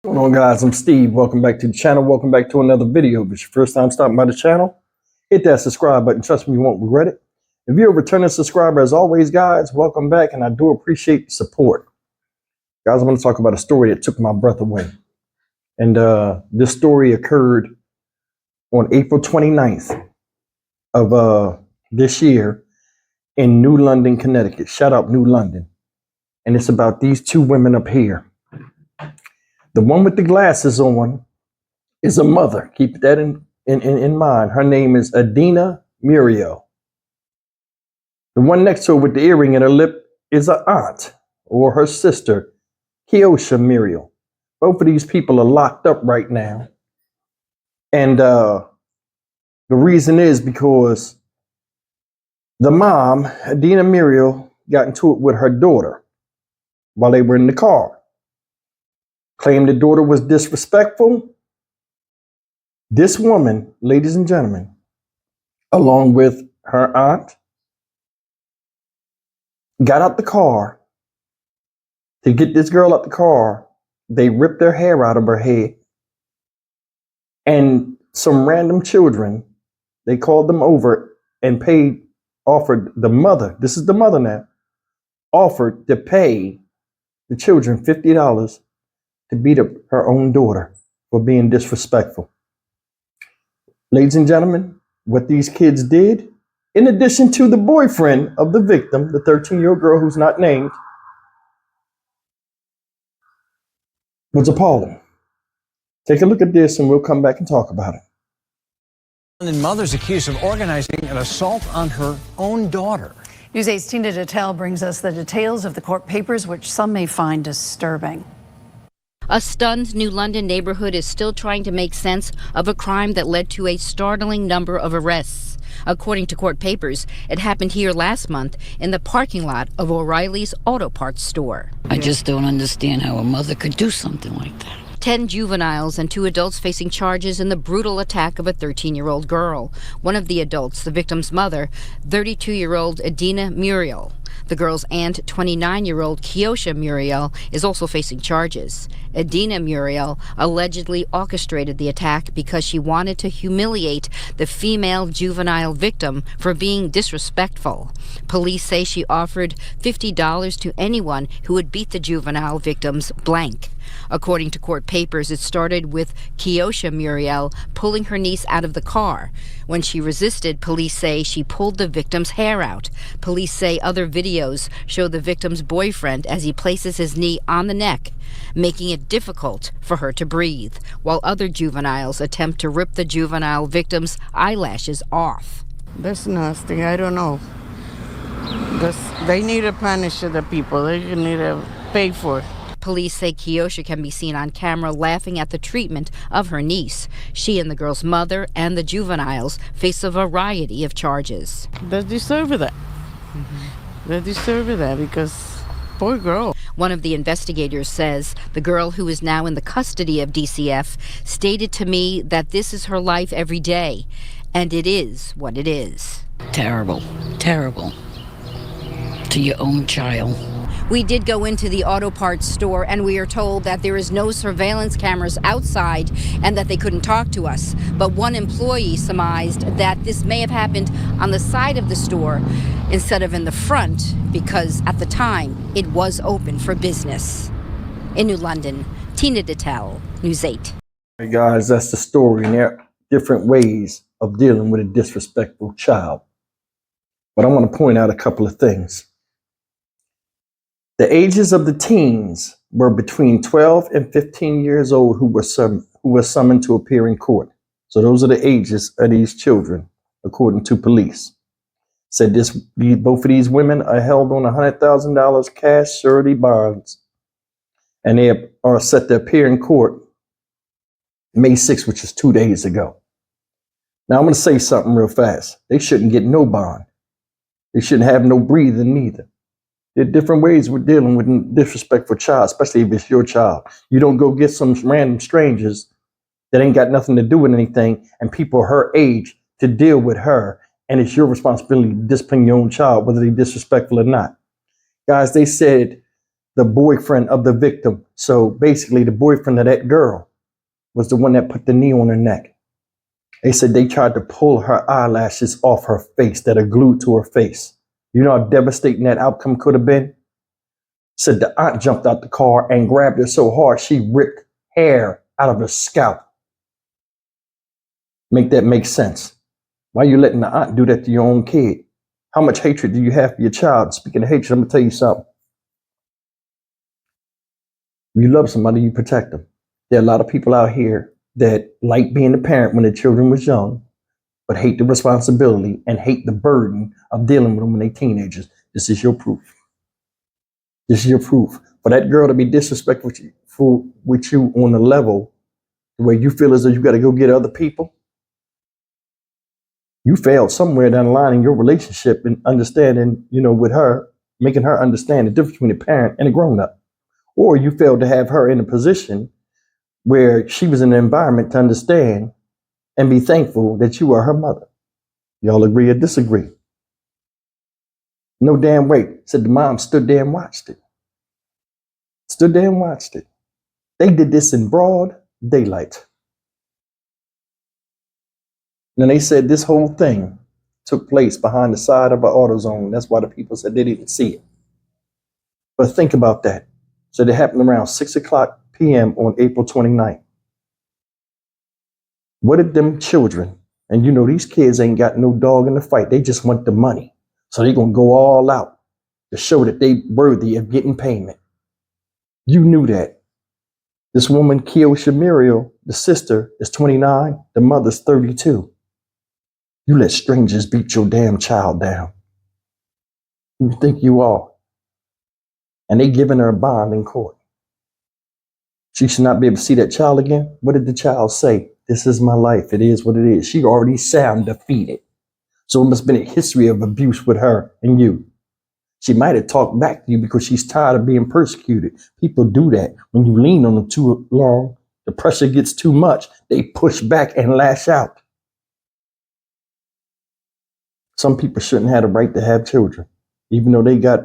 What's going on, guys? I'm Steve. Welcome back to the channel. Welcome back to another video. If it's your first time stopping by the channel, hit that subscribe button. Trust me, you won't regret it. If you're a returning subscriber, as always, guys, welcome back, and I do appreciate the support. Guys, I want to talk about a story that took my breath away. And this story occurred on April 29th of this year in New London, Connecticut. Shout out New London. And it's about these two women up here. The one with the glasses on is a mother. Keep that in mind. Her name is Adina Muriel. The one next to her with the earring in her lip is an aunt or her sister, Kiosha Muriel. Both of these people are locked up right now. And the reason is because the mom, Adina Muriel, got into it with her daughter while they were in the car. Claimed the daughter was disrespectful. This woman, ladies and gentlemen, along with her aunt, got out the car. To get this girl out the car, they ripped their hair out of her head. And some random children, they called them over and offered the mother, this is the mother now, offered to pay the children $50 to beat up her own daughter for being disrespectful. Ladies and gentlemen, what these kids did, in addition to the boyfriend of the victim, the 13-year-old girl who's not named, was appalling. Take a look at this and we'll come back and talk about it. And mother's accused of organizing an assault on her own daughter. News 8's Tina Detel brings us the details of the court papers, which some may find disturbing. A stunned New London neighborhood is still trying to make sense of a crime that led to a startling number of arrests. According to court papers, it happened here last month in the parking lot of O'Reilly's auto parts store. I just don't understand how a mother could do something like that. 10 juveniles and 2 adults facing charges in the brutal attack of a 13-year-old girl. One of the adults, the victim's mother, 32-year-old Adina Muriel. The girl's aunt, 29-year-old Kiosha Muriel, is also facing charges. Adina Muriel allegedly orchestrated the attack because she wanted to humiliate the female juvenile victim for being disrespectful. Police say she offered $50 to anyone who would beat the juvenile victim's blank. According to court papers, it started with Kiosha Muriel pulling her niece out of the car. When she resisted, police say she pulled the victim's hair out. Police say other videos show the victim's boyfriend as he places his knee on the neck, making it difficult for her to breathe, while other juveniles attempt to rip the juvenile victim's eyelashes off. That's nasty. I don't know. They need to punish the people. They need to pay for it. Police say Kiosha can be seen on camera laughing at the treatment of her niece. She and the girl's mother and the juveniles face a variety of charges. They deserve that. They deserve that because poor girl. One of the investigators says the girl, who is now in the custody of DCF, stated to me that this is her life every day, and it is what it is. Terrible, terrible. To your own child. We did go into the auto parts store, and we are told that there is no surveillance cameras outside and that they couldn't talk to us. But one employee surmised that this may have happened on the side of the store instead of in the front, because at the time it was open for business. In New London, Tina Detel, News 8. Hey guys, that's the story, and there are different ways of dealing with a disrespectful child. But I want to point out a couple of things. The ages of the teens were between 12 and 15 years old who were summoned to appear in court. So those are the ages of these children, according to police. Said both of these women are held on $100,000 cash surety bonds, and they are set to appear in court May 6th, which is 2 days ago. Now I'm going to say something real fast. They shouldn't get no bond. They shouldn't have no breathing neither. There are different ways we're dealing with a disrespectful child, especially if it's your child. You don't go get some random strangers that ain't got nothing to do with anything and people her age to deal with her, and it's your responsibility to discipline your own child, whether they're disrespectful or not. Guys, they said the boyfriend of the victim. So basically, the boyfriend of that girl was the one that put the knee on her neck. They said they tried to pull her eyelashes off her face that are glued to her face. You know how devastating that outcome could have been? Said the aunt jumped out the car and grabbed her so hard she ripped hair out of her scalp. Make that make sense? Why are you letting the aunt do that to your own kid? How much hatred do you have for your child? Speaking of hatred, I'm going to tell you something. When you love somebody, you protect them. There are a lot of people out here that like being a parent when their children was young, but hate the responsibility and hate the burden of dealing with them when they're teenagers. This is your proof. This is your proof. For that girl to be disrespectful with you on a level where you feel as though you got to go get other people, you failed somewhere down the line in your relationship and understanding, with her, making her understand the difference between a parent and a grown-up. Or you failed to have her in a position where she was in an environment to understand and be thankful that you are her mother. Y'all agree or disagree? No damn way. Said the mom stood there and watched it. Stood there and watched it. They did this in broad daylight. And they said this whole thing took place behind the side of an AutoZone. That's why the people said they didn't see it. But think about that. So it happened around 6:00 p.m. on April 29th. What did them children, and these kids ain't got no dog in the fight. They just want the money. So they're going to go all out to show that they worthy of getting payment. You knew that. This woman, Keosha Muriel, the sister, is 29. The mother's 32. You let strangers beat your damn child down. Who you think you are? And they giving her a bond in court. She should not be able to see that child again. What did the child say? This is my life. It is what it is. She already sound defeated. So it must have been a history of abuse with her and you. She might have talked back to you because she's tired of being persecuted. People do that. When you lean on them too long, the pressure gets too much. They push back and lash out. Some people shouldn't have the right to have children, even though they got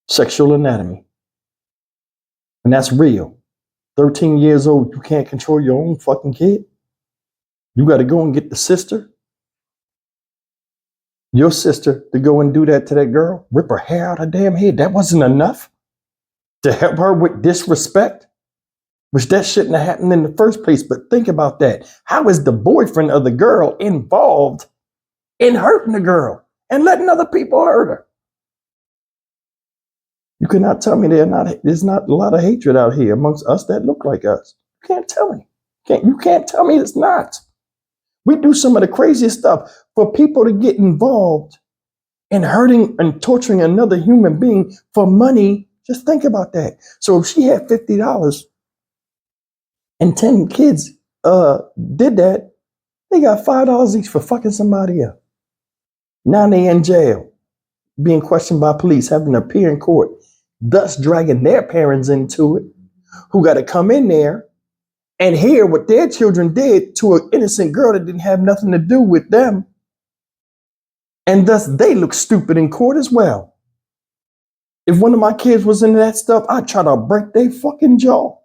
sexual anatomy. And that's real. 13 years old, you can't control your own fucking kid. You got to go and get the sister, your sister, to go and do that to that girl, rip her hair out her damn head. That wasn't enough to help her with disrespect, which that shouldn't have happened in the first place. But think about that. How is the boyfriend of the girl involved in hurting the girl and letting other people hurt her? You cannot tell me there's not a lot of hatred out here amongst us that look like us. You can't tell me. You can't tell me it's not. We do some of the craziest stuff for people to get involved in hurting and torturing another human being for money. Just think about that. So if she had $50 and 10 kids did that, they got $5 each for fucking somebody else. Now they in jail, being questioned by police, having to appear in court, thus dragging their parents into it, who got to come in there and hear what their children did to an innocent girl that didn't have nothing to do with them. And thus they look stupid in court as well. If one of my kids was into that stuff, I'd try to break their fucking jaw.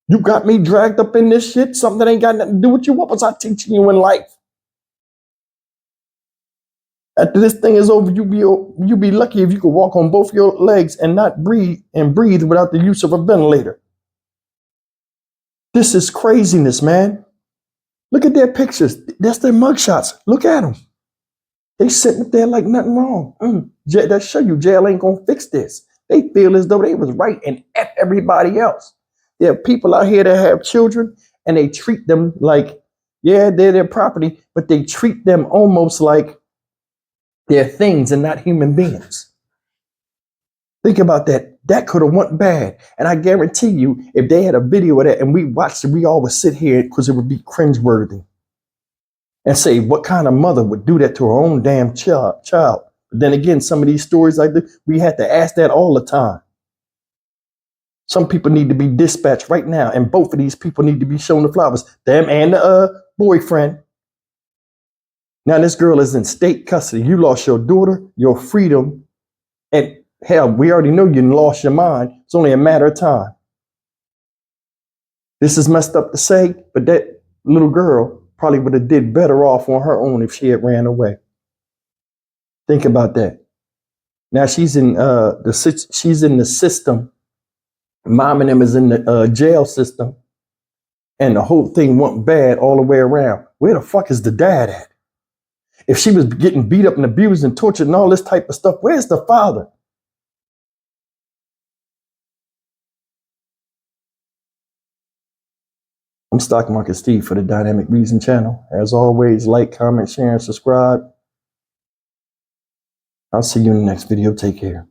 You got me dragged up in this shit, something that ain't got nothing to do with you. What was I teaching you in life? After this thing is over, you be lucky if you could walk on both your legs and not breathe without the use of a ventilator. This is craziness, man. Look at their pictures. That's their mugshots. Look at them. They sitting up there like nothing wrong. That show you jail ain't gonna fix this. They feel as though they was right and F everybody else. There are people out here that have children and they treat them like, yeah, they're their property, but they treat them almost like they're things and not human beings. Think about that. That could have went bad. And I guarantee you, if they had a video of that and we watched it, we all would sit here because it would be cringeworthy and say, what kind of mother would do that to her own damn child? But then again, some of these stories like this, we have to ask that all the time. Some people need to be dispatched right now, and both of these people need to be shown the flowers, them and the boyfriend. Now this girl is in state custody. You lost your daughter, your freedom, and hell, we already know you lost your mind. It's only a matter of time. This is messed up to say, but that little girl probably would have did better off on her own if she had ran away. Think about that. Now she's in the system. Mom and them is in the jail system, and the whole thing went bad all the way around. Where the fuck is the dad at? If she was getting beat up and abused and tortured and all this type of stuff, where's the father? I'm Stock Market Steve for the Dynamic Reason channel. As always, like, comment, share, and subscribe. I'll see you in the next video. Take care.